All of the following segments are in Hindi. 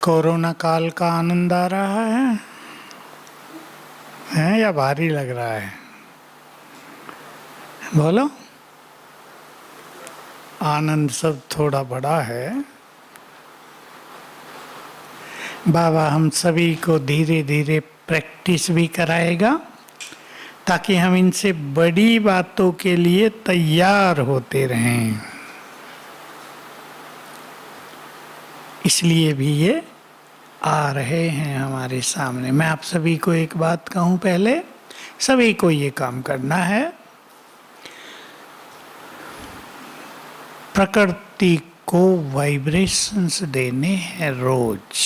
कोरोना काल का आनंद आ रहा है या भारी लग रहा है? बोलो। आनंद सब थोड़ा बड़ा है। बाबा हम सभी को धीरे धीरे प्रैक्टिस भी कराएगा ताकि हम इनसे बड़ी बातों के लिए तैयार होते रहें। इसलिए भी ये आ रहे हैं हमारे सामने। मैं आप सभी को एक बात कहूं, पहले सभी को ये काम करना है। प्रकृति को वाइब्रेशंस देने हैं रोज,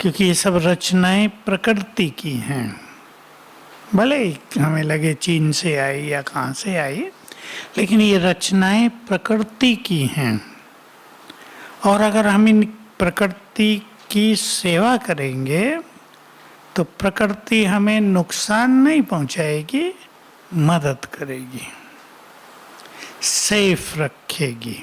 क्योंकि ये सब रचनाएं प्रकृति की हैं। भले हमें लगे चीन से आई या कहाँ से आई, लेकिन ये रचनाएं प्रकृति की हैं। और अगर हम इन प्रकृति की सेवा करेंगे तो प्रकृति हमें नुकसान नहीं पहुंचाएगी, मदद करेगी, सेफ रखेगी।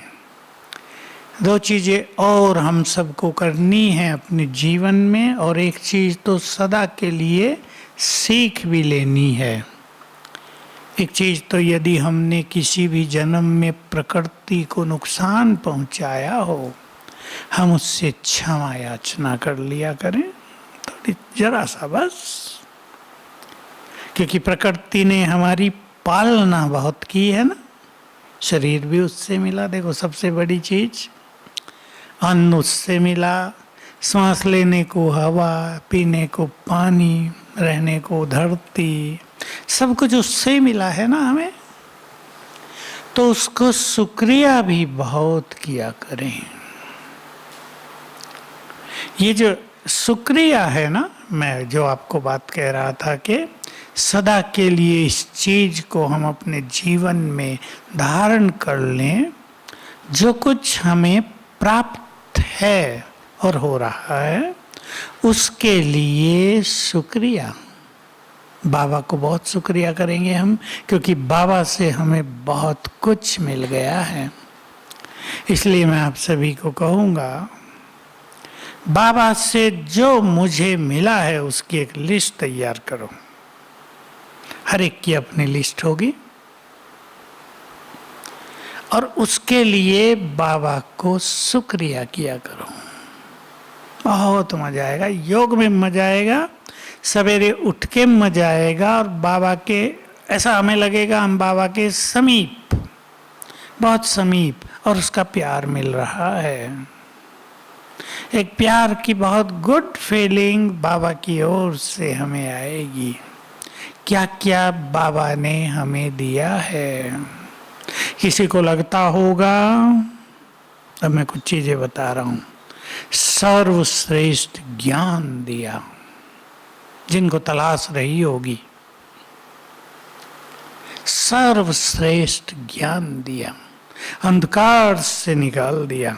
दो चीजें और हम सबको करनी है अपने जीवन में, और एक चीज तो सदा के लिए सीख भी लेनी है। एक चीज तो, यदि हमने किसी भी जन्म में प्रकृति को नुकसान पहुंचाया हो, हम उससे क्षमा याचना कर लिया करें, थोड़ी जरा सा बस। क्योंकि प्रकृति ने हमारी पालना बहुत की है ना, शरीर भी उससे मिला। देखो सबसे बड़ी चीज, अन्न उससे मिला, सांस लेने को हवा, पीने को पानी, रहने को धरती, सब कुछ उससे मिला है ना हमें। तो उसको शुक्रिया भी बहुत किया करें। ये जो शुक्रिया है ना, मैं जो आपको बात कह रहा था कि सदा के लिए इस चीज को हम अपने जीवन में धारण कर लें। जो कुछ हमें प्राप्त है और हो रहा है, उसके लिए शुक्रिया। बाबा को बहुत शुक्रिया करेंगे हम, क्योंकि बाबा से हमें बहुत कुछ मिल गया है। इसलिए मैं आप सभी को कहूँगा, बाबा से जो मुझे मिला है उसकी एक लिस्ट तैयार करो। हर एक की अपनी लिस्ट होगी, और उसके लिए बाबा को शुक्रिया किया करो। बहुत मजा आएगा, योग में मजा आएगा, सवेरे उठ के मजा आएगा, और बाबा के ऐसा हमें लगेगा हम बाबा के समीप, बहुत समीप, और उसका प्यार मिल रहा है। एक प्यार की बहुत गुड फीलिंग बाबा की ओर से हमें आएगी। क्या क्या बाबा ने हमें दिया है। किसी को लगता होगा, अब मैं कुछ चीजें बता रहा हूं, सर्वश्रेष्ठ ज्ञान दिया, जिनको तलाश रही होगी, सर्वश्रेष्ठ ज्ञान दिया, अंधकार से निकाल दिया।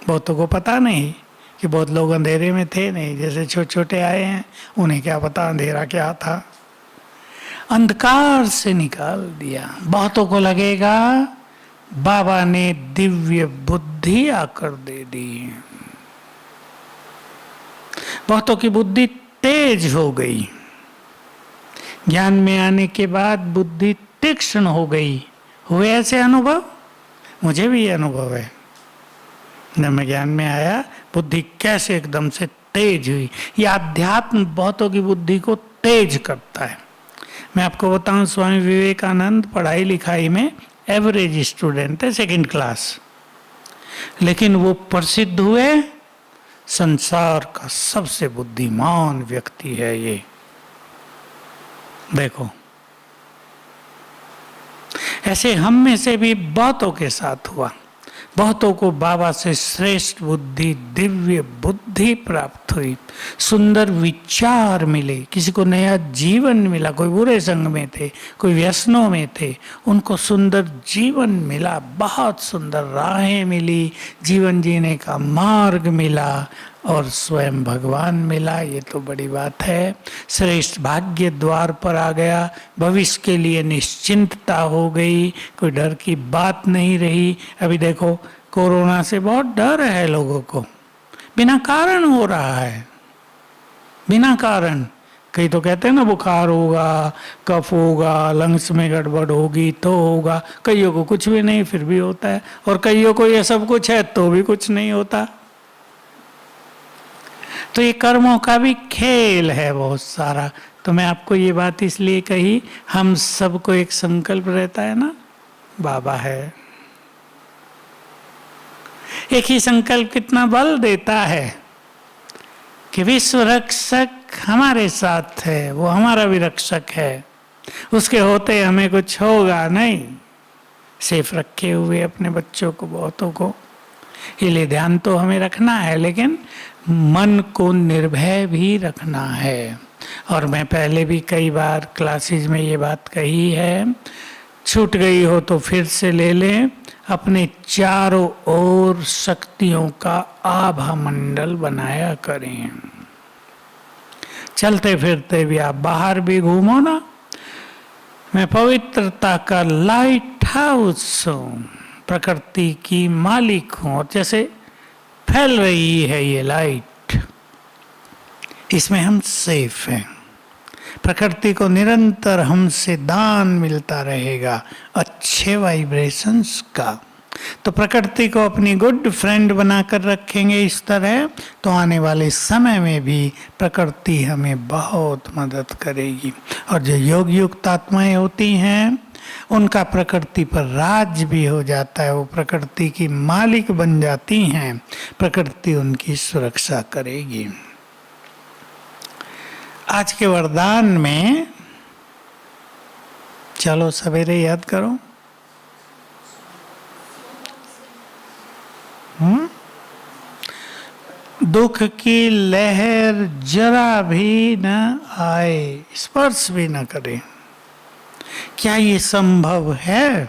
बहुतों को पता नहीं कि बहुत लोग अंधेरे में थे नहीं, जैसे छोटे छोटे आए हैं, उन्हें क्या पता अंधेरा क्या था। अंधकार से निकाल दिया। बहुतों को लगेगा बाबा ने दिव्य बुद्धि आकर दे दी, बहुतों की बुद्धि तेज हो गई। ज्ञान में आने के बाद बुद्धि तीक्ष्ण हो गई। हुए ऐसे अनुभव? मुझे भी ये अनुभव है। जब मैं ज्ञान में आया, बुद्धि कैसे एकदम से तेज हुई। ये अध्यात्म बहुतों की बुद्धि को तेज करता है। मैं आपको बताऊं, स्वामी विवेकानंद पढ़ाई लिखाई में एवरेज स्टूडेंट है, सेकंड क्लास, लेकिन वो प्रसिद्ध हुए, संसार का सबसे बुद्धिमान व्यक्ति है ये। देखो, ऐसे हम में से भी बहुतों के साथ हुआ। बहुतों को बाबा से श्रेष्ठ बुद्धि, दिव्य बुद्धि प्राप्त हुई, सुंदर विचार मिले, किसी को नया जीवन मिला। कोई बुरे संग में थे, कोई व्यसनों में थे, उनको सुंदर जीवन मिला, बहुत सुंदर राहें मिली, जीवन जीने का मार्ग मिला, और स्वयं भगवान मिला। ये तो बड़ी बात है। श्रेष्ठ भाग्य द्वार पर आ गया, भविष्य के लिए निश्चिंतता हो गई, कोई डर की बात नहीं रही। अभी देखो, कोरोना से बहुत डर है लोगों को, बिना कारण हो रहा है, बिना कारण। कई तो कहते हैं ना बुखार होगा, कफ होगा, लंग्स में गड़बड़ होगी तो होगा, कईयों को कुछ भी नहीं फिर भी होता है, और कईयों को ये सब कुछ है तो भी कुछ नहीं होता। तो ये कर्मों का भी खेल है बहुत सारा। तो मैं आपको ये बात इसलिए कही, हम सबको एक संकल्प रहता है ना, बाबा है, एक ही संकल्प कितना बल देता है कि विश्व रक्षक हमारे साथ है, वो हमारा भी रक्षक है, उसके होते हमें कुछ होगा नहीं। सेफ रखे हुए अपने बच्चों को, बहुतों को, इसलिए ध्यान तो हमें रखना है, लेकिन मन को निर्भय भी रखना है। और मैं पहले भी कई बार क्लासेस में ये बात कही है, छूट गई हो तो फिर से ले लें, अपने चारों ओर शक्तियों का आभा मंडल बनाया करें। चलते फिरते भी आप बाहर भी घूमो ना, मैं पवित्रता का लाइट हाउस हूँ, प्रकृति की मालिक हूँ, और जैसे फैल रही है ये लाइट, इसमें हम सेफ हैं। प्रकृति को निरंतर हमसे दान मिलता रहेगा अच्छे वाइब्रेशंस का। तो प्रकृति को अपनी गुड फ्रेंड बनाकर रखेंगे इस तरह, तो आने वाले समय में भी प्रकृति हमें बहुत मदद करेगी। और जो योग युक्त आत्माएं होती हैं, उनका प्रकृति पर राज भी हो जाता है, वो प्रकृति की मालिक बन जाती हैं, प्रकृति उनकी सुरक्षा करेगी। आज के वरदान में चलो सवेरे याद करो, दुख की लहर जरा भी न आए, स्पर्श भी न करे। क्या ये संभव है?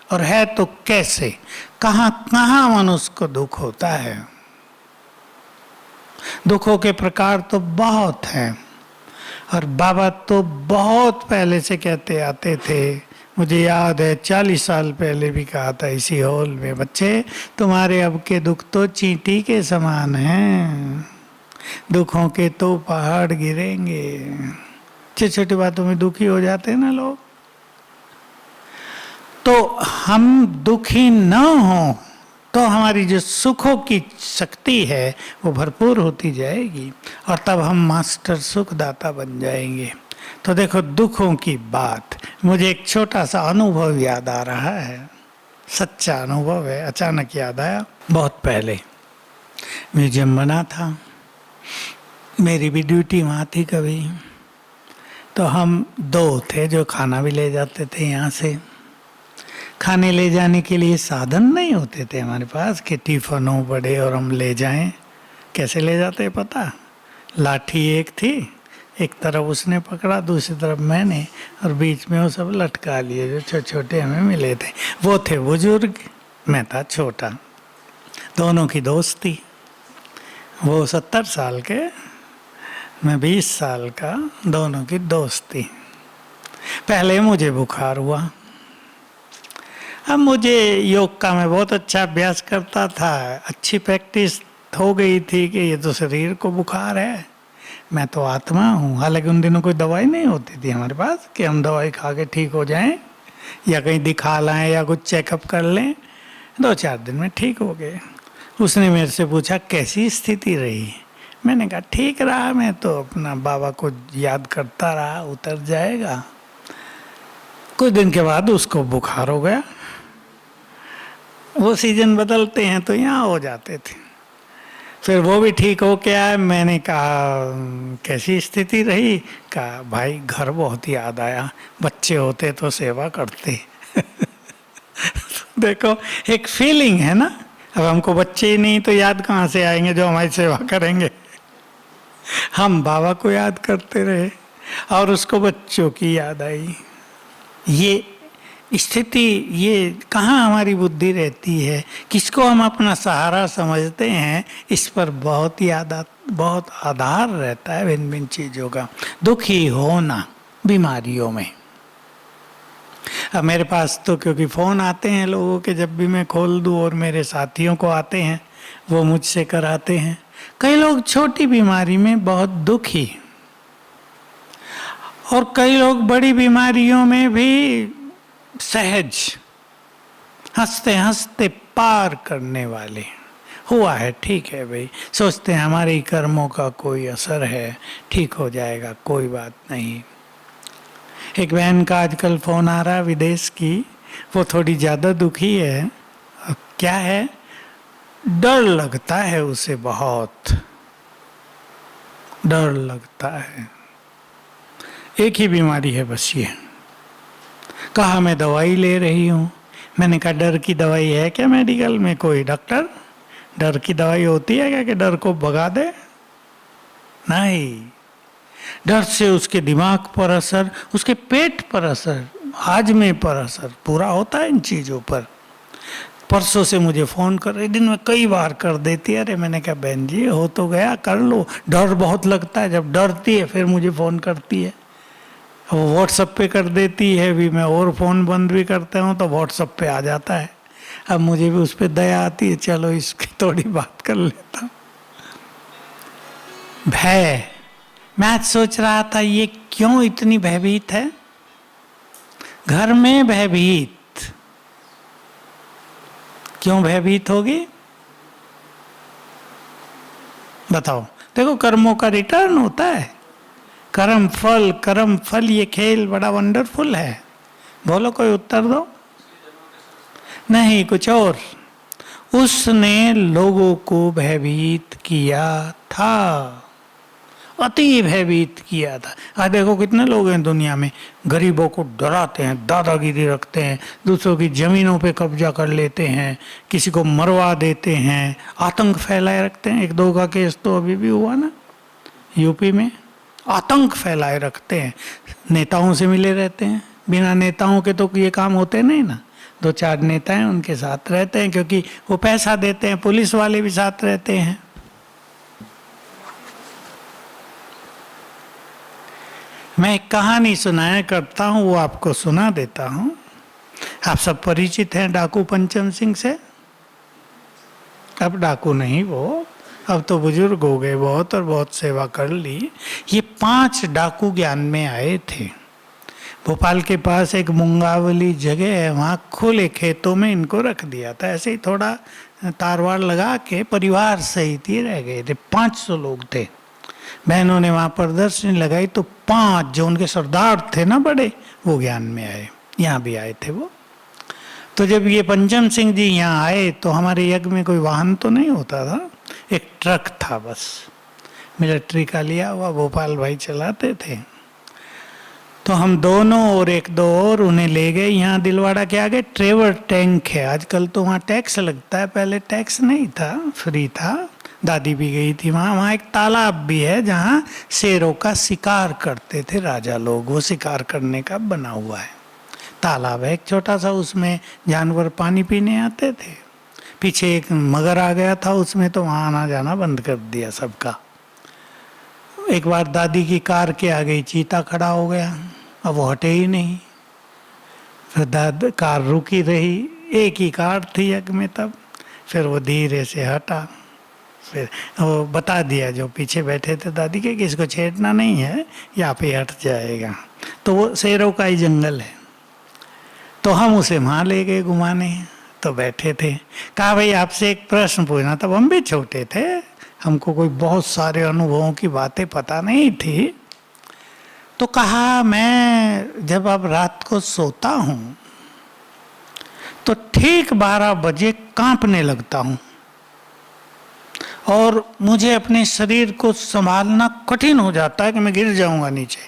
और है तो कैसे? कहां कहां मनुष्य को दुख होता है? दुखों के प्रकार तो बहुत हैं, और बाबा तो बहुत पहले से कहते आते थे। मुझे याद है 40 साल पहले भी कहा था इसी हॉल में, बच्चे तुम्हारे अब के दुख तो चींटी के समान हैं, दुखों के तो पहाड़ गिरेंगे। छोटी छोटी बातों में दुखी हो जाते हैं ना लोग। तो हम दुखी न हो तो हमारी जो सुखों की शक्ति है वो भरपूर होती जाएगी, और तब हम मास्टर सुखदाता बन जाएंगे। तो देखो दुखों की बात, मुझे एक छोटा सा अनुभव याद आ रहा है, सच्चा अनुभव है, अचानक याद आया। बहुत पहले म्यूजियम बना था, मेरी भी ड्यूटी वहाँ थी कभी, तो हम दो थे जो खाना भी ले जाते थे यहाँ से। खाने ले जाने के लिए साधन नहीं होते थे हमारे पास कि टिफिन हो बड़े और हम ले जाएं। कैसे ले जाते पता? लाठी एक थी, एक तरफ उसने पकड़ा, दूसरी तरफ मैंने, और बीच में वो सब लटका लिए जो छोटे छोटे हमें मिले थे। वो थे बुजुर्ग, मैं था छोटा, दोनों की दोस्ती। वो 70 साल के, मैं 20 साल का, दोनों की दोस्ती। पहले मुझे बुखार हुआ। अब मुझे योग का मैं बहुत अच्छा अभ्यास करता था, अच्छी प्रैक्टिस हो गई थी कि ये तो शरीर को बुखार है, मैं तो आत्मा हूँ। हालांकि उन दिनों कोई दवाई नहीं होती थी हमारे पास कि हम दवाई खा के ठीक हो जाएं या कहीं दिखा लाएं या कुछ चेकअप कर लें। 2-4 दिन में ठीक हो गए। उसने मेरे से पूछा कैसी स्थिति रही? मैंने कहा ठीक रहा, मैं तो अपना बाबा को याद करता रहा, उतर जाएगा। कुछ दिन के बाद उसको बुखार हो गया। वो सीजन बदलते हैं तो यहाँ हो जाते थे। फिर वो भी ठीक हो के आया। मैंने कहा कैसी स्थिति रही? कहा भाई घर बहुत याद आया, बच्चे होते तो सेवा करते। देखो एक फीलिंग है ना, अब हमको बच्चे ही नहीं तो याद कहाँ से आएंगे जो हमारी सेवा करेंगे। हम बाबा को याद करते रहे और उसको बच्चों की याद आई। ये स्थिति, ये कहाँ हमारी बुद्धि रहती है, किसको हम अपना सहारा समझते हैं, इस पर बहुत आधार रहता है भिन्न भिन्न चीज़ों का। दुखी होना बीमारियों में, अब मेरे पास तो क्योंकि फ़ोन आते हैं लोगों के, जब भी मैं खोल दूँ, और मेरे साथियों को आते हैं, वो मुझसे कराते हैं। कई लोग छोटी बीमारी में बहुत दुखी, और कई लोग बड़ी बीमारियों में भी सहज, हंसते हंसते पार करने वाले। हुआ है, ठीक है भाई, सोचते हैं हमारे ही कर्मों का कोई असर है, ठीक हो जाएगा, कोई बात नहीं। एक बहन का आजकल फ़ोन आ रहा है विदेश की, वो थोड़ी ज़्यादा दुखी है। क्या है, डर लगता है उसे, बहुत डर लगता है। एक ही बीमारी है बस ये। कहा मैं दवाई ले रही हूँ। मैंने कहा डर की दवाई है क्या मेडिकल में कोई डॉक्टर? डर की दवाई होती है क्या कि डर को भगा दे? नहीं, डर से उसके दिमाग पर असर, उसके पेट पर असर, हाजमे पर असर पूरा होता है इन चीज़ों पर। परसों से मुझे फ़ोन कर रही, दिन में कई बार कर देती है। अरे मैंने कहा बहन जी हो तो गया, कर लो, डर बहुत लगता है। जब डरती है फिर मुझे फ़ोन करती है, वो व्हाट्सअप पे कर देती है भी, मैं और फ़ोन बंद भी करता हूँ तो व्हाट्सअप पे आ जाता है। अब मुझे भी उस पर दया आती है, चलो इसकी थोड़ी बात कर लेता हूँ। भय, मैं आज सोच रहा था ये क्यों इतनी भयभीत है, घर में भयभीत क्यों भयभीत होगी बताओ? देखो कर्मों का रिटर्न होता है, कर्म फल ये खेल बड़ा वंडरफुल है। बोलो कोई उत्तर दो। नहीं, कुछ और। उसने लोगों को भयभीत किया था, अति भयभीत किया था। आज देखो कितने लोग हैं दुनिया में, गरीबों को डराते हैं, दादागिरी रखते हैं, दूसरों की जमीनों पे कब्जा कर लेते हैं, किसी को मरवा देते हैं, आतंक फैलाए रखते हैं। एक दो का केस तो अभी भी हुआ ना यूपी में, आतंक फैलाए रखते हैं, नेताओं से मिले रहते हैं। बिना नेताओं के तो ये काम होते नहीं ना, दो चार नेता हैं उनके साथ रहते हैं, क्योंकि वो पैसा देते हैं। पुलिस वाले भी साथ रहते हैं। मैं एक कहानी सुनाया करता हूँ, वो आपको सुना देता हूँ। आप सब परिचित हैं डाकू पंचम सिंह से? अब डाकू नहीं वो, अब तो बुजुर्ग हो गए बहुत, और बहुत सेवा कर ली। ये 5 डाकू ज्ञान में आए थे। भोपाल के पास एक मुंगावली जगह है, वहाँ खुले खेतों में इनको रख दिया था। ऐसे ही थोड़ा तारवाड़ लगा के परिवार सहित ही रह गए थे। 500 लोग थे। बहनों ने वहाँ प्रदर्शनी लगाई तो 5 जो उनके सरदार थे ना बड़े, वो ज्ञान में आए, यहाँ भी आए थे वो। तो जब ये पंचम सिंह जी यहाँ आए तो हमारे यज्ञ में कोई वाहन तो नहीं होता था, एक ट्रक था बस, मिलिट्री का लिया हुआ, भोपाल भाई चलाते थे। तो हम दोनों और एक दो और उन्हें ले गए यहाँ दिलवाड़ा के आगे। ट्रेवर टैंक है, आजकल तो वहाँ टैक्स लगता है, पहले टैक्स नहीं था, फ्री था। दादी भी गई थी वहाँ। वहाँ एक तालाब भी है जहाँ शेरों का शिकार करते थे राजा लोग, वो शिकार करने का बना हुआ है तालाब है एक छोटा सा, उसमें जानवर पानी पीने आते थे। पीछे एक मगर आ गया था उसमें, तो वहाँ आना जाना बंद कर दिया सबका। एक बार दादी की कार के आगे चीता खड़ा हो गया, अब वो हटे ही नहीं। फिर कार रुकी रही, एक ही कार थी यज्ञ में तब। फिर वो धीरे से हटा, फिर वो बता दिया जो पीछे बैठे थे दादी के कि इसको छेड़ना नहीं है, यहाँ पे हट जाएगा। तो वो शेरों का ही जंगल है। तो हम उसे वहाँ ले गए घुमाने, तो बैठे थे। कहा भाई आपसे एक प्रश्न पूछना, तब हम भी छोटे थे, हमको कोई बहुत सारे अनुभवों की बातें पता नहीं थी। तो कहा मैं जब अब रात को सोता हूँ तो ठीक 12 बजे कांपने लगता हूँ, और मुझे अपने शरीर को संभालना कठिन हो जाता है कि मैं गिर जाऊंगा नीचे।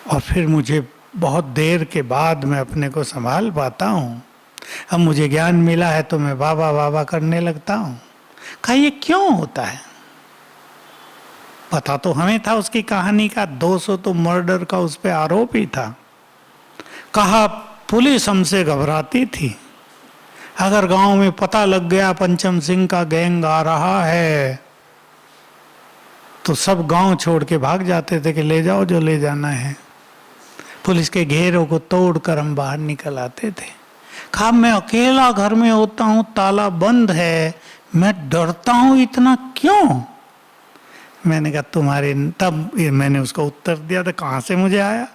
और फिर मुझे बहुत देर के बाद मैं अपने को संभाल पाता हूँ। अब मुझे ज्ञान मिला है तो मैं बाबा बाबा करने लगता हूँ। कहा ये क्यों होता है? पता तो हमें था उसकी कहानी का, 200 तो मर्डर का उस पर आरोप ही था। कहा पुलिस हमसे घबराती थी, अगर गांव में पता लग गया पंचम सिंह का गैंग आ रहा है तो सब गांव छोड़ के भाग जाते थे कि ले जाओ जो ले जाना है। पुलिस के घेरों को तोड़कर हम बाहर निकल आते थे। कहा मैं अकेला घर में होता हूँ, ताला बंद है, मैं डरता हूँ इतना क्यों? मैंने कहा तुम्हारे, तब मैंने उसको उत्तर दिया था कहाँ से मुझे आया,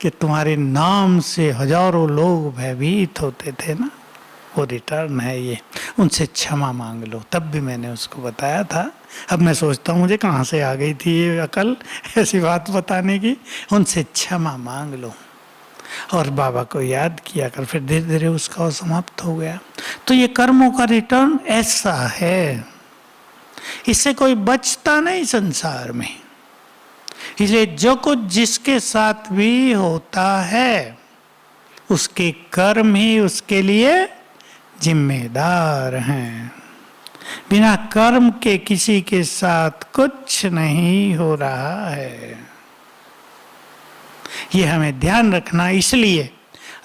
कि तुम्हारे नाम से हजारों लोग भयभीत होते थे ना, वो रिटर्न है ये, उनसे क्षमा मांग लो। तब भी मैंने उसको बताया था। अब मैं सोचता हूँ मुझे कहाँ से आ गई थी ये अकल ऐसी बात बताने की। उनसे क्षमा मांग लो और बाबा को याद किया कर, फिर धीरे धीरे उसका वो समाप्त हो गया। तो ये कर्मों का रिटर्न ऐसा है, इससे कोई बचता नहीं संसार में। इसलिए जो कुछ जिसके साथ भी होता है उसके कर्म ही उसके लिए जिम्मेदार हैं। बिना कर्म के किसी के साथ कुछ नहीं हो रहा है, ये हमें ध्यान रखना। इसलिए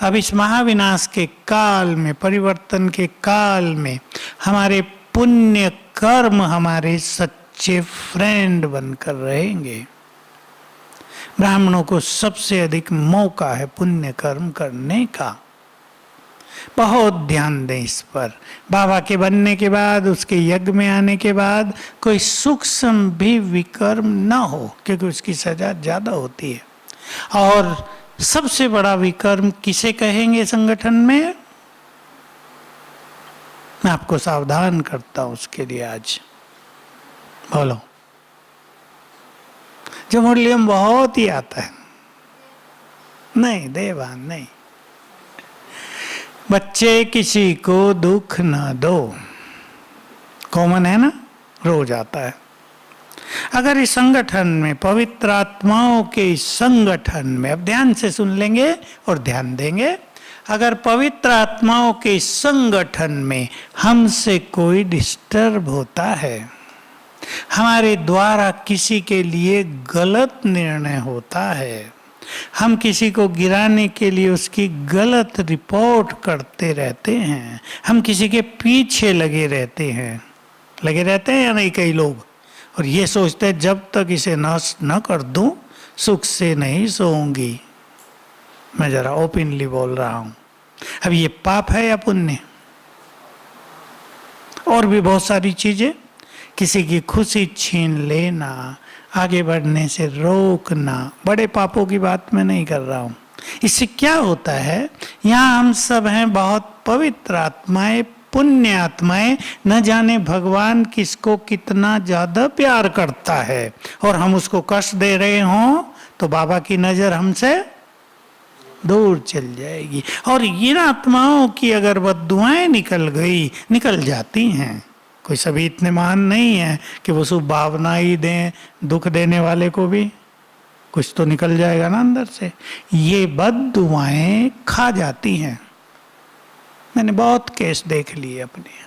अब इस महाविनाश के काल में, परिवर्तन के काल में, हमारे पुण्य कर्म हमारे सच्चे फ्रेंड बनकर रहेंगे। ब्राह्मणों को सबसे अधिक मौका है पुण्य कर्म करने का। बहुत ध्यान दें इस पर। बाबा के बनने के बाद, उसके यज्ञ में आने के बाद कोई सूक्ष्म भी विकर्म ना हो, क्योंकि उसकी सजा ज्यादा होती है। और सबसे बड़ा विकर्म किसे कहेंगे संगठन में? मैं आपको सावधान करता हूं उसके लिए आज। बोलो। जो मूल्यम बहुत ही आता है, नहीं देवान नहीं। बच्चे किसी को दुख ना दो, कॉमन है ना, रोज आता है। अगर इस संगठन में, पवित्र आत्माओं के इस संगठन में, अब ध्यान से सुन लेंगे और ध्यान देंगे, अगर पवित्र आत्माओं के इस संगठन में हमसे कोई डिस्टर्ब होता है, हमारे द्वारा किसी के लिए गलत निर्णय होता है, हम किसी को गिराने के लिए उसकी गलत रिपोर्ट करते रहते हैं, हम किसी के पीछे लगे रहते हैं या नहीं कई लोग, और ये सोचते हैं जब तक इसे नाश न कर दूं सुख से नहीं सोऊंगी। मैं जरा ओपनली बोल रहा हूं। अब ये पाप है या पुण्य? और भी बहुत सारी चीजें, किसी की खुशी छीन लेना, आगे बढ़ने से रोकना, बड़े पापों की बात मैं नहीं कर रहा हूं। इससे क्या होता है, यहाँ हम सब हैं बहुत पवित्र आत्माएं, पुण्य आत्माएं, न जाने भगवान किसको कितना ज्यादा प्यार करता है, और हम उसको कष्ट दे रहे हों तो बाबा की नजर हमसे दूर चल जाएगी। और इन आत्माओं की अगर बद्दुआएं निकल जाती हैं, कोई सभी इतने महान नहीं है कि वो शुभ भावना ही दें, दुख देने वाले को भी कुछ तो निकल जाएगा ना अंदर से। ये बद्दुआएं खा जाती हैं, मैंने बहुत केस देख लिए अपने।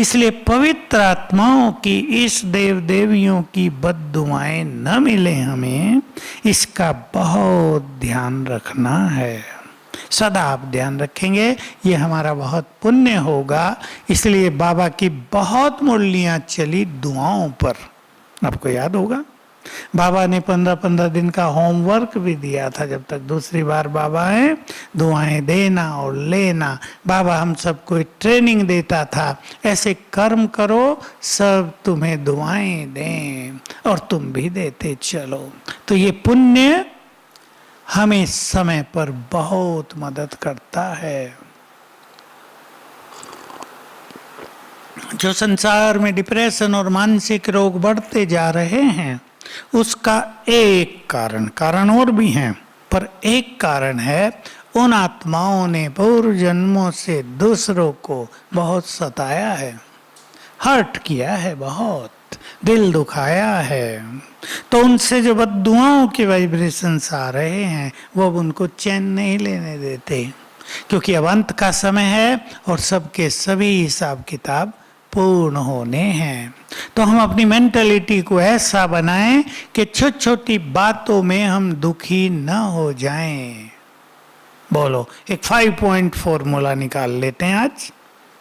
इसलिए पवित्र आत्माओं की, इस देव देवियों की बद्दुआएं न मिले हमें, इसका बहुत ध्यान रखना है। सदा आप ध्यान रखेंगे, ये हमारा बहुत पुण्य होगा। इसलिए बाबा की बहुत मुरलियां चली दुआओं पर। आपको याद होगा बाबा ने 15-15 दिन का होमवर्क भी दिया था, जब तक दूसरी बार बाबा आए, दुआएं देना और लेना। बाबा हम सबको ट्रेनिंग देता था, ऐसे कर्म करो सब तुम्हें दुआएं दें, और तुम भी देते चलो। तो ये पुण्य हमें समय पर बहुत मदद करता है। जो संसार में डिप्रेशन और मानसिक रोग बढ़ते जा रहे हैं, उसका एक कारण और भी हैं, पर एक कारण है, उन आत्माओं ने पूर्व जन्मों से दूसरों को बहुत सताया है, हर्ट किया है, बहुत दिल दुखाया है। तो उनसे जो बद्दुआओं के वाइब्रेशंस आ रहे हैं, वो अब उनको चैन नहीं लेने देते, क्योंकि अब अंत का समय है और सबके सभी हिसाब किताब पूर्ण होने हैं। तो हम अपनी मेंटलिटी को ऐसा बनाएं कि छोटी छोटी बातों में हम दुखी न हो जाएं। बोलो, एक 5 पॉइंट फॉर्मूला निकाल लेते हैं आज।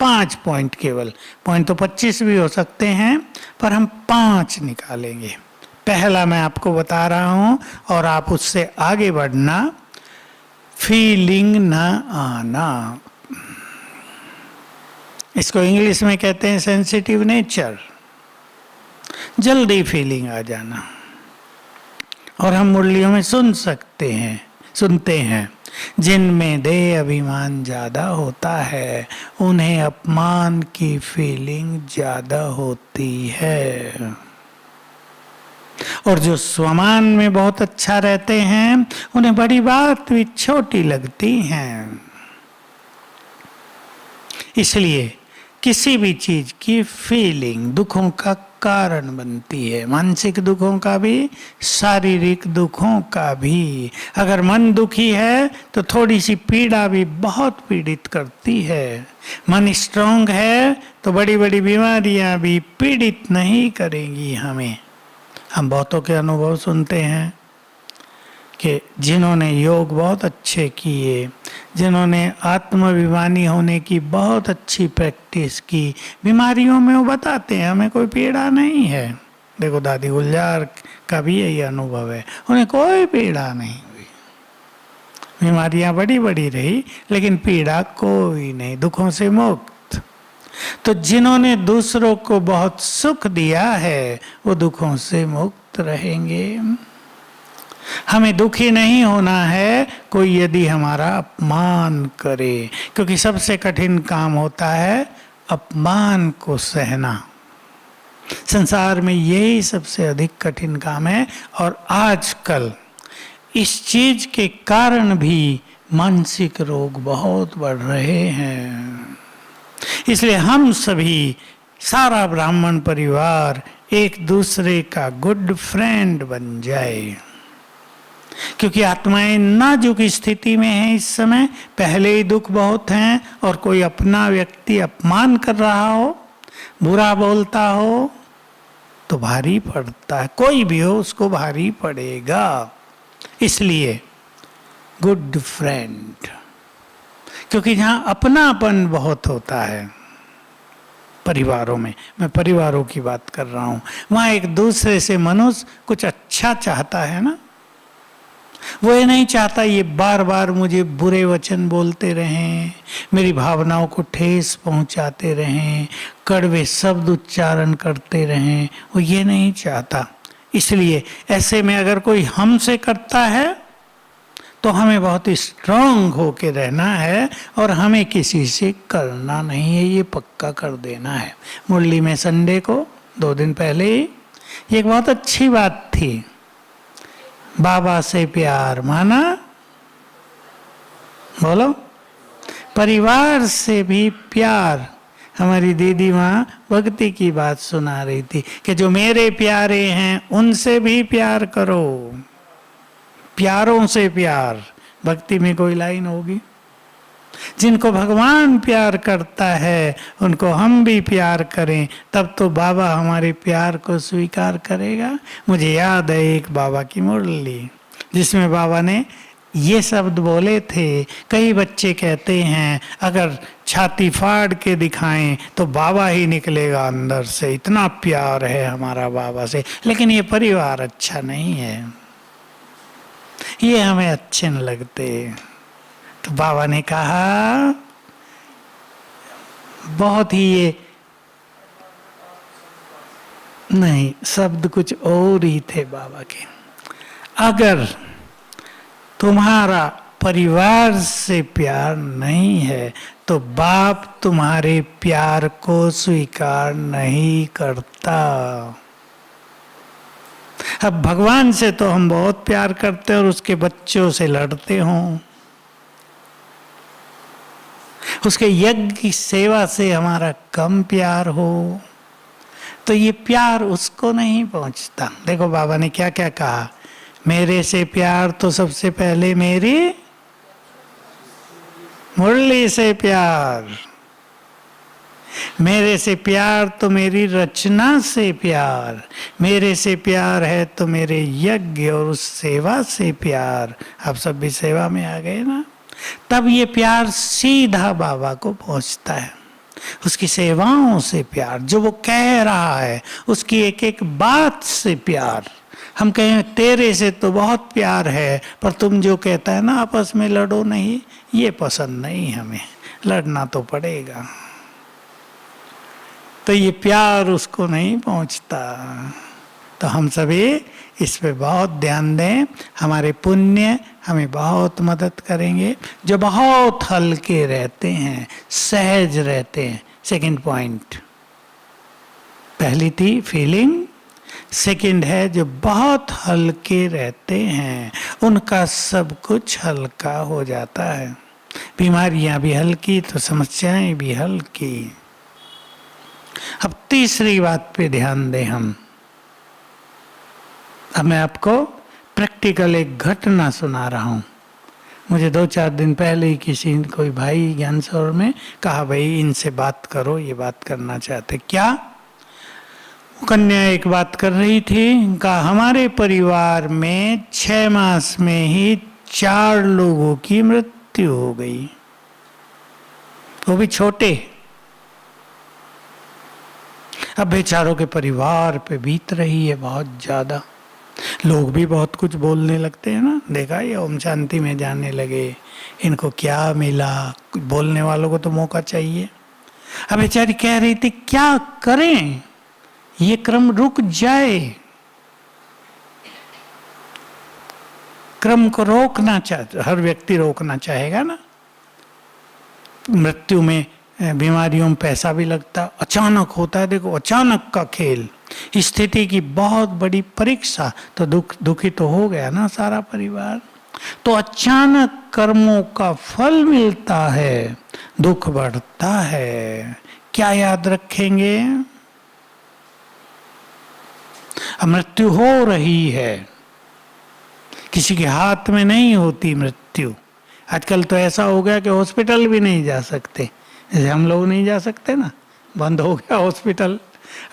5 पॉइंट केवल, पॉइंट तो 25 भी हो सकते हैं, पर हम 5 निकालेंगे। पहला मैं आपको बता रहा हूं और आप उससे आगे बढ़ना। फीलिंग न आना, इसको इंग्लिश में कहते हैं सेंसिटिव नेचर, जल्दी फीलिंग आ जाना। और हम मुरलियों में सुनते हैं, जिनमें देह अभिमान ज्यादा होता है उन्हें अपमान की फीलिंग ज्यादा होती है, और जो स्वमान में बहुत अच्छा रहते हैं उन्हें बड़ी बात भी छोटी लगती हैं। इसलिए किसी भी चीज की फीलिंग दुखों का कारण बनती है, मानसिक दुखों का भी, शारीरिक दुखों का भी। अगर मन दुखी है तो थोड़ी सी पीड़ा भी बहुत पीड़ित करती है, मन स्ट्रांग है तो बड़ी बड़ी बीमारियां भी पीड़ित नहीं करेंगी हमें। हम बहुतों के अनुभव सुनते हैं कि जिन्होंने योग बहुत अच्छे किए, जिन्होंने आत्माभिमानी होने की बहुत अच्छी प्रैक्टिस की, बीमारियों में वो बताते हैं हमें कोई पीड़ा नहीं है। देखो दादी गुलजार का भी यही अनुभव है, उन्हें कोई पीड़ा नहीं हुई, बीमारियां बड़ी बड़ी रही लेकिन पीड़ा कोई नहीं, दुखों से मुक्त। तो जिन्होंने दूसरों को बहुत सुख दिया है वो दुखों से मुक्त रहेंगे। हमें दुखी नहीं होना है कोई यदि हमारा अपमान करे, क्योंकि सबसे कठिन काम होता है अपमान को सहना। संसार में यही सबसे अधिक कठिन काम है, और आजकल इस चीज के कारण भी मानसिक रोग बहुत बढ़ रहे हैं। इसलिए हम सभी, सारा ब्राह्मण परिवार एक दूसरे का गुड फ्रेंड बन जाए, क्योंकि आत्माएं नाजुक स्थिति में हैं इस समय, पहले ही दुख बहुत हैं, और कोई अपना व्यक्ति अपमान कर रहा हो, बुरा बोलता हो तो भारी पड़ता है, कोई भी हो उसको भारी पड़ेगा। इसलिए गुड फ्रेंड, क्योंकि जहां अपनापन बहुत होता है परिवारों में, मैं परिवारों की बात कर रहा हूं, वहां एक दूसरे से मनुष्य कुछ अच्छा चाहता है ना, वो ये नहीं चाहता ये बार बार मुझे बुरे वचन बोलते रहें, मेरी भावनाओं को ठेस पहुंचाते रहें, कड़वे शब्द उच्चारण करते रहें, वो ये नहीं चाहता। इसलिए ऐसे में अगर कोई हमसे करता है तो हमें बहुत स्ट्रांग होके रहना है, और हमें किसी से करना नहीं है, ये पक्का कर देना है। मुरली में संडे को 2 दिन पहले ये एक बहुत अच्छी बात थी, बाबा से प्यार माना, बोलो, परिवार से भी प्यार। हमारी दीदी माँ भक्ति की बात सुना रही थी कि जो मेरे प्यारे हैं उनसे भी प्यार करो, प्यारों से प्यार। भक्ति में कोई लाइन होगी, जिनको भगवान प्यार करता है उनको हम भी प्यार करें, तब तो बाबा हमारे प्यार को स्वीकार करेगा। मुझे याद है एक बाबा की मुरली जिसमें बाबा ने ये शब्द बोले थे, कई बच्चे कहते हैं अगर छाती फाड़ के दिखाएं तो बाबा ही निकलेगा अंदर से, इतना प्यार है हमारा बाबा से, लेकिन ये परिवार अच्छा नहीं है, ये हमें अच्छे न लगते। तो बाबा ने कहा, बहुत ही ये नहीं, शब्द कुछ और ही थे बाबा के, अगर तुम्हारा परिवार से प्यार नहीं है तो बाप तुम्हारे प्यार को स्वीकार नहीं करता। अब भगवान से तो हम बहुत प्यार करते और उसके बच्चों से लड़ते हों, उसके यज्ञ की सेवा से हमारा कम प्यार हो, तो ये प्यार उसको नहीं पहुंचता। देखो बाबा ने क्या क्या कहा, मेरे से प्यार तो सबसे पहले मेरी मुरली से प्यार, मेरे से प्यार तो मेरी रचना से प्यार, मेरे से प्यार है तो मेरे यज्ञ और उस सेवा से प्यार। आप सब भी सेवा में आ गए ना, तब ये प्यार सीधा बाबा को पहुंचता है। उसकी सेवाओं से प्यार, जो वो कह रहा है उसकी एक एक बात से प्यार, हम कहें तेरे से तो बहुत प्यार है, पर तुम जो कहता है ना आपस में लड़ो नहीं, ये पसंद नहीं हमें, लड़ना तो पड़ेगा। तो ये प्यार उसको नहीं पहुंचता। तो हम सभी इस पे बहुत ध्यान दें। हमारे पुण्य हमें बहुत मदद करेंगे, जो बहुत हल्के रहते हैं, सहज रहते हैं। सेकंड पॉइंट, पहली थी फीलिंग, सेकंड है जो बहुत हल्के रहते हैं, उनका सब कुछ हल्का हो जाता है। बीमारियां भी हल्की तो समस्याएं भी हल्की। अब तीसरी बात पे ध्यान दें हम। अब मैं आपको प्रैक्टिकल एक घटना सुना रहा हूं। मुझे 2-4 दिन पहले ही किसी कोई भाई ज्ञान सरोवर में कहा, भाई इनसे बात करो, ये बात करना चाहते। क्या? कन्या एक बात कर रही थी, कहा हमारे परिवार में 6 मास में ही 4 लोगों की मृत्यु हो गई, वो भी छोटे। अब बेचारों के परिवार पे बीत रही है बहुत ज्यादा। लोग भी बहुत कुछ बोलने लगते हैं ना, देखा ये ओम शांति में जाने लगे, इनको क्या मिला, बोलने वालों को तो मौका चाहिए। अब बेचारी कह रही थी क्या करें, ये क्रम रुक जाए, क्रम को रोकना चाहते, हर व्यक्ति रोकना चाहेगा ना। मृत्यु में, बीमारियों में पैसा भी लगता, अचानक होता है, देखो अचानक का खेल, स्थिति की बहुत बड़ी परीक्षा। तो दुखी तो हो गया ना सारा परिवार। तो अचानक कर्मों का फल मिलता है, दुख बढ़ता है। क्या याद रखेंगे? मृत्यु हो रही है, किसी के हाथ में नहीं होती मृत्यु। आजकल तो ऐसा हो गया कि हॉस्पिटल भी नहीं जा सकते, जैसे हम लोग नहीं जा सकते ना, बंद हो गया हॉस्पिटल।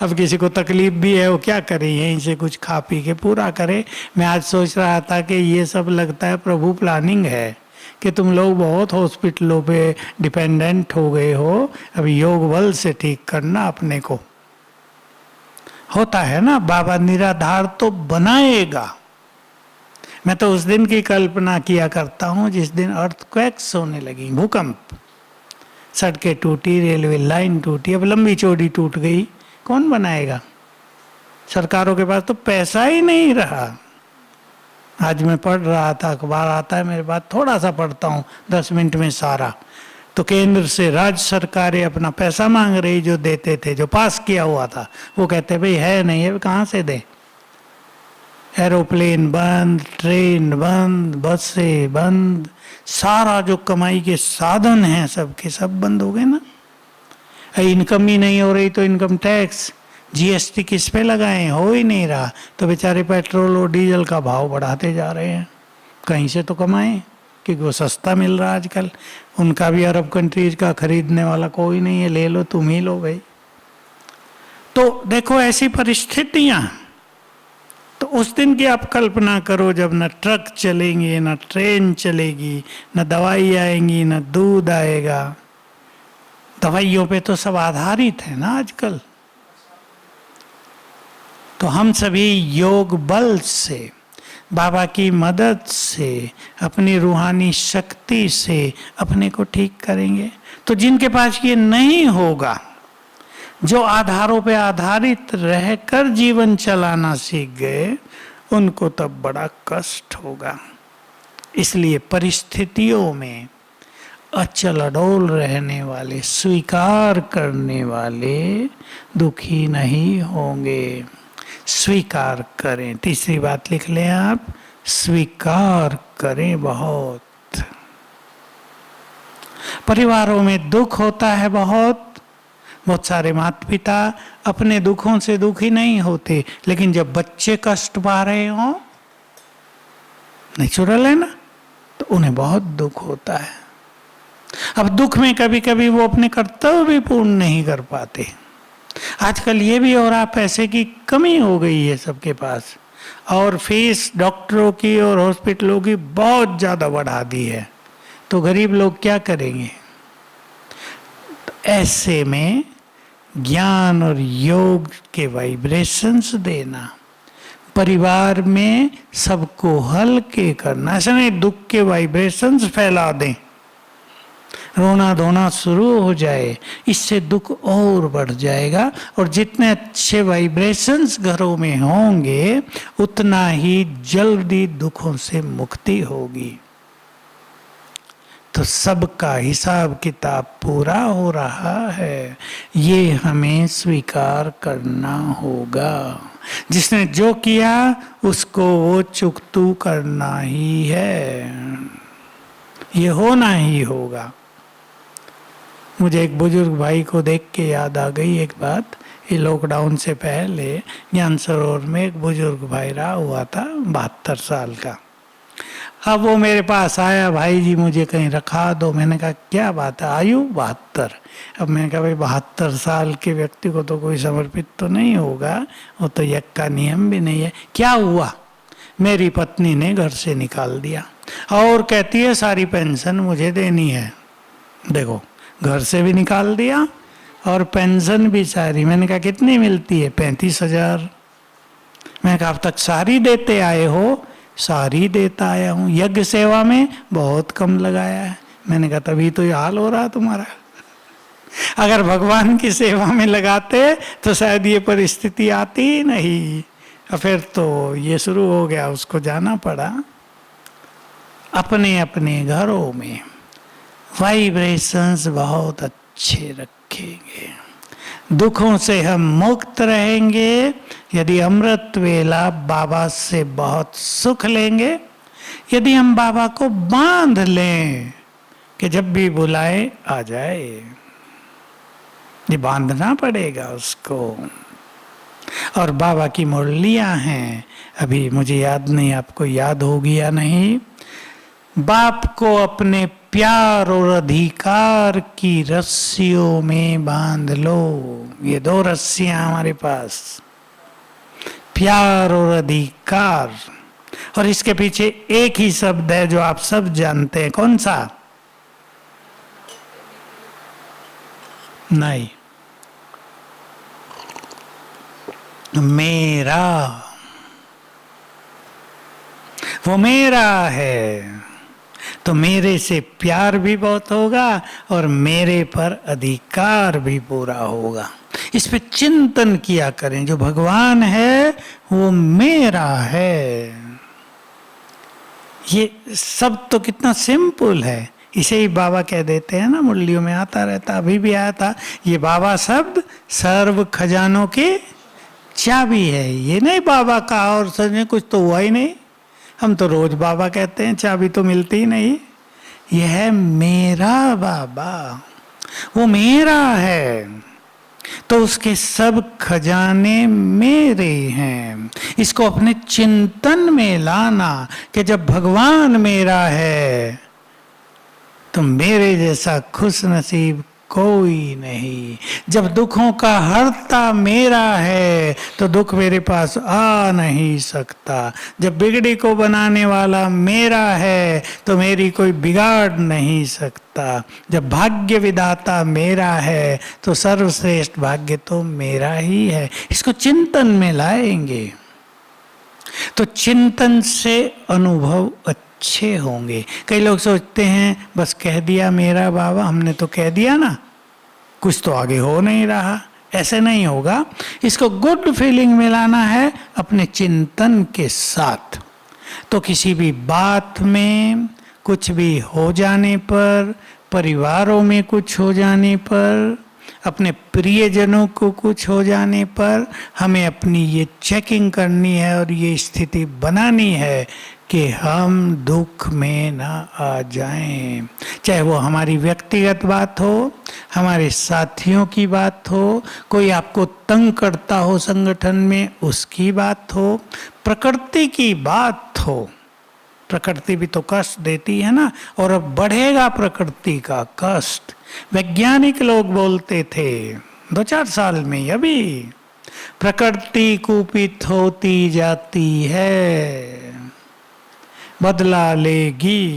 अब किसी को तकलीफ भी है, वो क्या करे, यहीं से कुछ खा पी के पूरा करे। मैं आज सोच रहा था कि ये सब लगता है प्रभु प्लानिंग है, कि तुम लोग बहुत हॉस्पिटलों पे डिपेंडेंट हो गए हो, अब योग बल से ठीक करना अपने को। होता है ना, बाबा निराधार तो बनाएगा। मैं तो उस दिन की कल्पना किया करता हूँ जिस दिन अर्थक्वेक्स होने लगी, भूकंप, सड़कें टूटी, रेलवे लाइन टूटी, अब लंबी चौड़ी टूट गई, कौन बनाएगा? सरकारों के पास तो पैसा ही नहीं रहा। आज मैं पढ़ रहा था, अखबार आता है मेरे पास, थोड़ा सा पढ़ता हूँ 10 मिनट में सारा। तो केंद्र से राज्य सरकारें अपना पैसा मांग रही, जो देते थे, जो पास किया हुआ था, वो कहते भाई है नहीं है, कहाँ से दे? एरोप्लेन बंद, ट्रेन बंद, बसें बंद, सारा जो कमाई के साधन हैं सबके सब बंद हो गए ना। इनकम ही नहीं हो रही तो इनकम टैक्स, जीएसटी किस पे लगाएं, हो ही नहीं रहा। तो बेचारे पेट्रोल और डीजल का भाव बढ़ाते जा रहे हैं, कहीं से तो कमाएं, क्योंकि वो सस्ता मिल रहा है आजकल। उनका भी अरब कंट्रीज का खरीदने वाला कोई नहीं है, ले लो तुम ही लो भाई। तो देखो ऐसी परिस्थितियां। तो उस दिन की आप कल्पना करो जब न ट्रक चलेंगे, न ट्रेन चलेगी, न दवाई आएंगी, न दूध आएगा। दवाइयों पे तो सब आधारित है ना आजकल। तो हम सभी योग बल से, बाबा की मदद से, अपनी रूहानी शक्ति से अपने को ठीक करेंगे। तो जिनके पास ये नहीं होगा, जो आधारों पे आधारित रहकर जीवन चलाना सीख गए, उनको तब बड़ा कष्ट होगा। इसलिए परिस्थितियों में अचल अडोल रहने वाले, स्वीकार करने वाले दुखी नहीं होंगे। स्वीकार करें, तीसरी बात लिख लें आप, स्वीकार करें। बहुत परिवारों में दुख होता है, बहुत सारे माता पिता अपने दुखों से दुखी नहीं होते, लेकिन जब बच्चे कष्ट पा रहे हो, नेचुरल है ना, तो उन्हें बहुत दुख होता है। अब दुख में कभी कभी वो अपने कर्तव्य भी पूर्ण नहीं कर पाते। आजकल ये भी हो रहा, पैसे की कमी हो गई है सबके पास, और फीस डॉक्टरों की और हॉस्पिटलों की बहुत ज्यादा बढ़ा दी है, तो गरीब लोग क्या करेंगे? तो ऐसे में ज्ञान और योग के वाइब्रेशंस देना, परिवार में सबको हल्के करना, ऐसा नहीं दुख के वाइब्रेशंस फैला दें, रोना धोना शुरू हो जाए, इससे दुख और बढ़ जाएगा। और जितने अच्छे वाइब्रेशंस घरों में होंगे उतना ही जल्दी दुखों से मुक्ति होगी। तो सबका हिसाब किताब पूरा हो रहा है, ये हमें स्वीकार करना होगा। जिसने जो किया उसको वो चुकतू करना ही है, ये होना ही होगा। मुझे एक बुजुर्ग भाई को देख के याद आ गई एक बात। ये लॉकडाउन से पहले ज्ञान सरोवर में एक बुजुर्ग भाई रहा हुआ था, 72 साल का। अब वो मेरे पास आया, भाई जी मुझे कहीं रखा दो। मैंने कहा क्या बात है, आयु 72। अब मैंने कहा भाई 72 साल के व्यक्ति को तो कोई समर्पित तो नहीं होगा, वो तो यज्ञ का नियम भी नहीं है। क्या हुआ, मेरी पत्नी ने घर से निकाल दिया और कहती है सारी पेंशन मुझे देनी है। देखो, घर से भी निकाल दिया और पेंशन भी सारी। मैंने कहा कितनी मिलती है? 35,000। मैंने कहा अब तक सारी देते आए हो? सारी देता आया हूँ, यज्ञ सेवा में बहुत कम लगाया है। मैंने कहा तभी तो ये हाल हो रहा तुम्हारा। अगर भगवान की सेवा में लगाते तो शायद ये परिस्थिति आती ही नहीं। और फिर तो ये शुरू हो गया, उसको जाना पड़ा। अपने अपने घरों में वाइब्रेशंस बहुत अच्छे रखेंगे, दुखों से हम मुक्त रहेंगे। यदि अमृत वेला बाबा से बहुत सुख लेंगे, यदि हम बाबा को बांध लें कि जब भी बुलाए आ जाए, ये बांधना पड़ेगा उसको। और बाबा की मुरलियां हैं, अभी मुझे याद नहीं, आपको याद होगी या नहीं। बाप को अपने प्यार और अधिकार की रस्सियों में बांध लो। ये 2 रस्सियां हमारे पास, प्यार और अधिकार। और इसके पीछे एक ही शब्द है जो आप सब जानते हैं, कौन सा? नहीं, मेरा। वो मेरा है तो मेरे से प्यार भी बहुत होगा और मेरे पर अधिकार भी पूरा होगा। इस पे चिंतन किया करें, जो भगवान है वो मेरा है। ये सब तो कितना सिंपल है, इसे ही बाबा कह देते हैं ना, मुरलियों में आता रहता, अभी भी आया था। ये बाबा शब्द सर्व खजानों की चाबी है। ये नहीं बाबा का और सच में कुछ तो हुआ ही नहीं। हम तो रोज बाबा कहते हैं, चाबी तो मिलती ही नहीं। यह है मेरा बाबा, वो मेरा है तो उसके सब खजाने मेरे हैं। इसको अपने चिंतन में लाना कि जब भगवान मेरा है तो मेरे जैसा खुश नसीब कोई नहीं। जब दुखों का हर्ता मेरा है तो दुख मेरे पास आ नहीं सकता। जब बिगड़ी को बनाने वाला मेरा है तो मेरी कोई बिगाड़ नहीं सकता। जब भाग्य विधाता मेरा है तो सर्वश्रेष्ठ भाग्य तो मेरा ही है। इसको चिंतन में लाएंगे तो चिंतन से अनुभव अच्छे होंगे। कई लोग सोचते हैं बस कह दिया मेरा बाबा, हमने तो कह दिया ना, कुछ तो आगे हो नहीं रहा। ऐसे नहीं होगा। इसको गुड फीलिंग मिलाना है अपने चिंतन के साथ। तो किसी भी बात में कुछ भी हो जाने पर, परिवारों में कुछ हो जाने पर, अपने प्रियजनों को कुछ हो जाने पर हमें अपनी ये चेकिंग करनी है और ये स्थिति बनानी है कि हम दुख में ना आ जाएं। चाहे वो हमारी व्यक्तिगत बात हो, हमारे साथियों की बात हो, कोई आपको तंग करता हो संगठन में उसकी बात हो, प्रकृति की बात हो। प्रकृति भी तो कष्ट देती है ना, और अब बढ़ेगा प्रकृति का कष्ट। वैज्ञानिक लोग बोलते थे 2-4 साल में, अभी प्रकृति कुपित होती जाती है, बदला लेगी।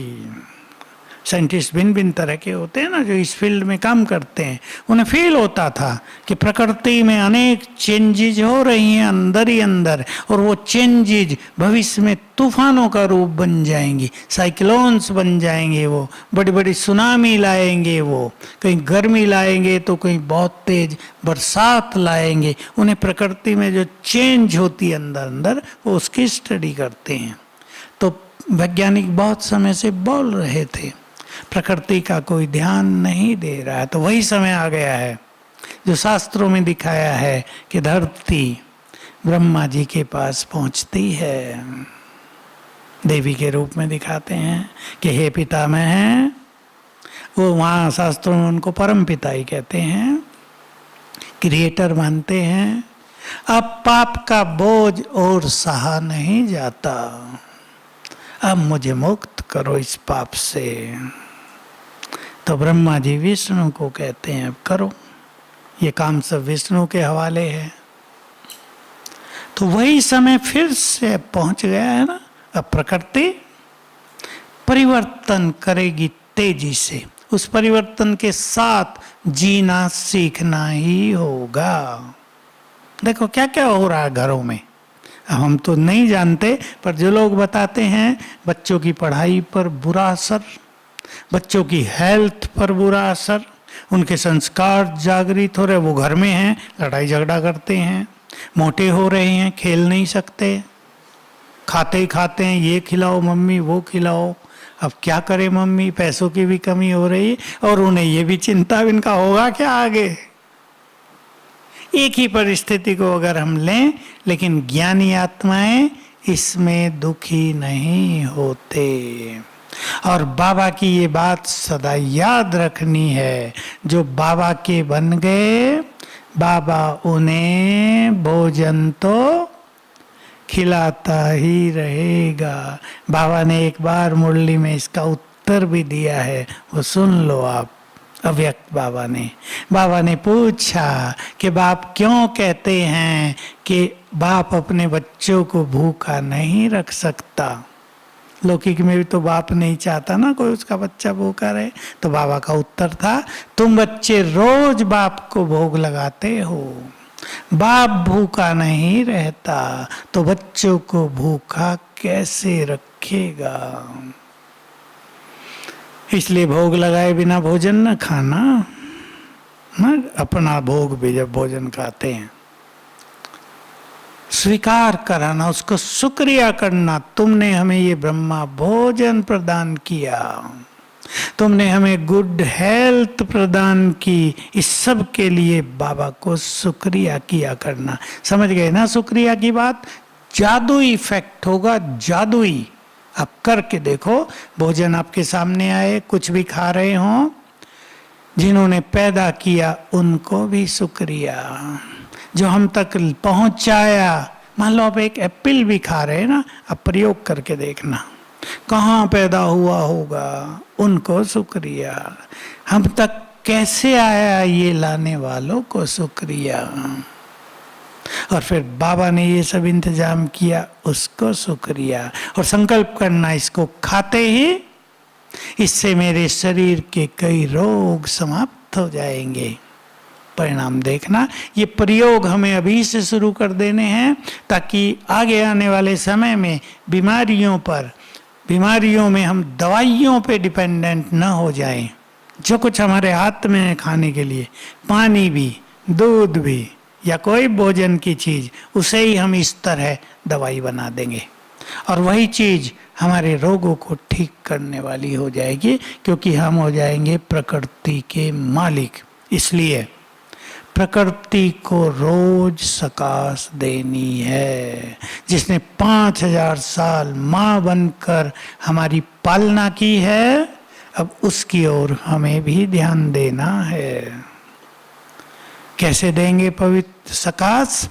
साइंटिस्ट भिन्न भिन्न तरह के होते हैं ना जो इस फील्ड में काम करते हैं, उन्हें फील होता था कि प्रकृति में अनेक चेंजेज हो रही हैं अंदर ही अंदर, और वो चेंजेज भविष्य में तूफानों का रूप बन जाएंगी, साइक्लोन्स बन जाएंगे, वो बड़ी बड़ी सुनामी लाएंगे, वो कहीं गर्मी लाएंगे तो कहीं बहुत तेज बरसात लाएंगे। उन्हें प्रकृति में जो चेंज होती है अंदर अंदर वो उसकी स्टडी करते हैं। तो वैज्ञानिक बहुत समय से बोल रहे थे प्रकृति का कोई ध्यान नहीं दे रहा है, तो वही समय आ गया है जो शास्त्रों में दिखाया है कि धरती ब्रह्मा जी के पास पहुंचती है, देवी के रूप में दिखाते हैं कि हे पितामह हैं, वो वहाँ शास्त्रों में उनको परम पिता ही कहते हैं, क्रिएटर मानते हैं। अब पाप का बोझ और सहा नहीं जाता, अब मुझे मुक्त करो इस पाप से। तो ब्रह्मा जी विष्णु को कहते हैं अब करो, ये काम सब विष्णु के हवाले है। तो वही समय फिर से पहुंच गया है ना। अब प्रकृति परिवर्तन करेगी तेजी से, उस परिवर्तन के साथ जीना सीखना ही होगा। देखो क्या क्या हो रहा है घरों में, अब हम तो नहीं जानते, पर जो लोग बताते हैं बच्चों की पढ़ाई पर बुरा असर, बच्चों की हेल्थ पर बुरा असर, उनके संस्कार जागृत हो रहे, वो घर में हैं लड़ाई झगड़ा करते हैं, मोटे हो रहे हैं, खेल नहीं सकते, खाते ही खाते हैं, ये खिलाओ मम्मी वो खिलाओ, अब क्या करे मम्मी, पैसों की भी कमी हो रही और उन्हें ये भी चिंता इनका होगा क्या आगे। एक ही परिस्थिति को अगर हम लें, लेकिन ज्ञानी आत्माएं इसमें दुखी नहीं होते। और बाबा की ये बात सदा याद रखनी है, जो बाबा के बन गए बाबा उन्हें भोजन तो खिलाता ही रहेगा। बाबा ने एक बार मुरली में इसका उत्तर भी दिया है, वो सुन लो आप। अव्यक्त बाबा ने पूछा कि बाप क्यों कहते हैं कि बाप अपने बच्चों को भूखा नहीं रख सकता। लौकिक में भी तो बाप नहीं चाहता ना कोई उसका बच्चा भूखा रहे। तो बाबा का उत्तर था, तुम बच्चे रोज बाप को भोग लगाते हो, बाप भूखा नहीं रहता तो बच्चों को भूखा कैसे रखेगा। इसलिए भोग लगाए बिना भोजन न खाना, न अपना भोग भी जब भोजन खाते हैं स्वीकार कराना, उसको शुक्रिया करना, तुमने हमें ये ब्रह्मा भोजन प्रदान किया, तुमने हमें गुड हेल्थ प्रदान की, इस सब के लिए बाबा को शुक्रिया किया करना। समझ गए ना शुक्रिया की बात? जादुई इफेक्ट होगा, जादुई। आप करके देखो, भोजन आपके सामने आए, कुछ भी खा रहे हो, जिन्होंने पैदा किया उनको भी शुक्रिया, जो हम तक पहुंचाया। मान लो आप एक एप्पल भी खा रहे हैं ना, अब प्रयोग करके देखना कहाँ पैदा हुआ होगा, उनको शुक्रिया। हम तक कैसे आया ये लाने वालों को शुक्रिया। और फिर बाबा ने ये सब इंतजाम किया, उसको शुक्रिया। और संकल्प करना, इसको खाते ही इससे मेरे शरीर के कई रोग समाप्त हो जाएंगे। परिणाम देखना। ये प्रयोग हमें अभी से शुरू कर देने हैं, ताकि आगे आने वाले समय में बीमारियों में हम दवाइयों पे डिपेंडेंट न हो जाएं। जो कुछ हमारे हाथ में है खाने के लिए, पानी भी, दूध भी या कोई भोजन की चीज, उसे ही हम इस तरह दवाई बना देंगे और वही चीज हमारे रोगों को ठीक करने वाली हो जाएगी, क्योंकि हम हो जाएंगे प्रकृति के मालिक। इसलिए प्रकृति को रोज सकाश देनी है। जिसने 5000 साल माँ बनकर हमारी पालना की है, अब उसकी ओर हमें भी ध्यान देना है। कैसे देंगे पवित्र सकाश?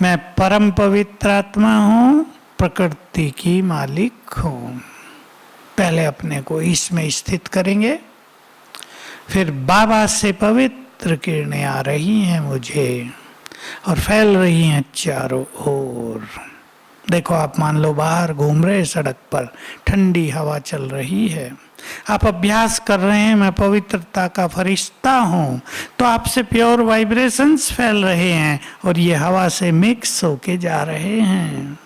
मैं परम पवित्र आत्मा हूँ, प्रकृति की मालिक हूँ। पहले अपने को इसमें स्थित करेंगे, फिर बाबा से पवित्र किरणें आ रही हैं मुझे और फैल रही हैं चारों ओर। देखो आप मान लो बाहर घूम रहे, सड़क पर ठंडी हवा चल रही है, आप अभ्यास कर रहे हैं मैं पवित्रता का फरिश्ता हूँ, तो आपसे प्योर वाइब्रेशंस फैल रहे हैं और ये हवा से मिक्स होके जा रहे हैं।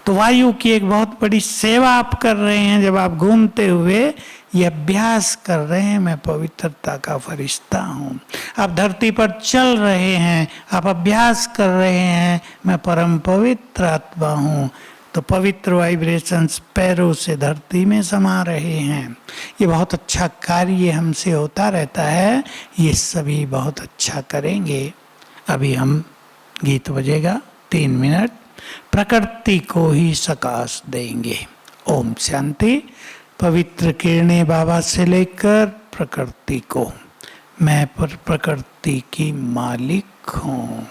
तो वायु की एक बहुत बड़ी सेवा आप कर रहे हैं जब आप घूमते हुए ये अभ्यास कर रहे हैं मैं पवित्रता का फरिश्ता हूँ। आप धरती पर चल रहे हैं, आप अभ्यास कर रहे हैं मैं परम पवित्र आत्मा हूँ। तो पवित्र वाइब्रेशंस पैरों से धरती में समा रहे हैं। ये बहुत अच्छा कार्य हमसे होता रहता है, ये सभी बहुत अच्छा करेंगे। अभी हम गीत बजेगा 3 मिनट, प्रकृति को ही सकाश देंगे। ओम शांति। पवित्र किरणें बाबा से लेकर प्रकृति को, मैं प्रकृति की मालिक हूँ।